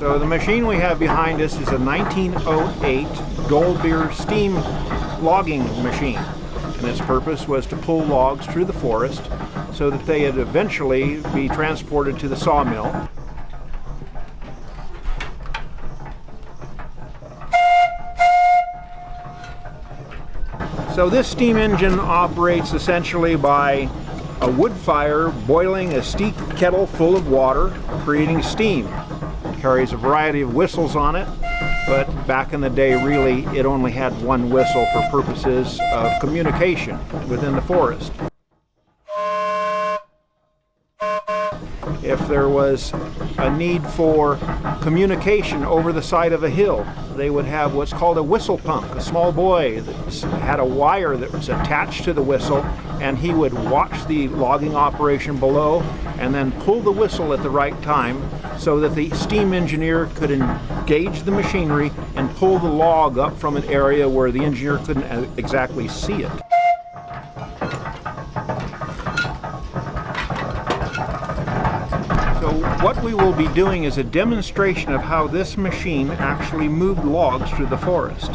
So the machine we have behind us is a 1908 Goldbeer steam logging machine, and its purpose was to pull logs through the forest so that they would eventually be transported to the sawmill. So this steam engine operates essentially by a wood fire boiling a steep kettle full of water, creating steam. It carries a variety of whistles on it, but back in the day really it only had one whistle for purposes of communication within the forest. If there was a need for communication over the side of a hill, they would have what's called a whistle punk, a small boy that had a wire that was attached to the whistle, and he would watch the logging operation below and then pull the whistle at the right time so that the steam engineer could engage the machinery and pull the log up from an area where the engineer couldn't exactly see it. So what we will be doing is a demonstration of how this machine actually moved logs through the forest.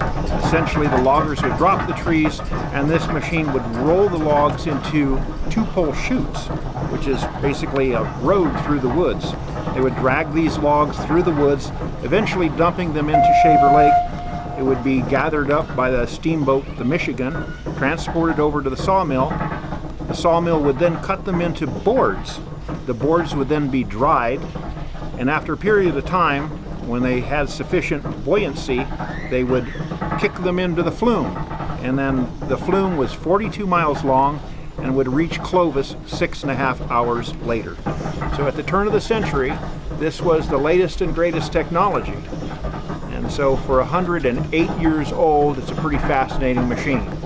Essentially, the loggers would drop the trees and this machine would roll the logs into two-pole chutes, which is basically a road through the woods. They would drag these logs through the woods, eventually dumping them into Shaver Lake. It would be gathered up by the steamboat, the Michigan, transported over to the sawmill. The sawmill would then cut them into boards. The boards would then be dried, and after a period of time, when they had sufficient buoyancy, they would kick them into the flume. And then the flume was 42 miles long and would reach Clovis 6.5 hours later. So at the turn of the century, this was the latest and greatest technology. And so for 108 years old, it's a pretty fascinating machine.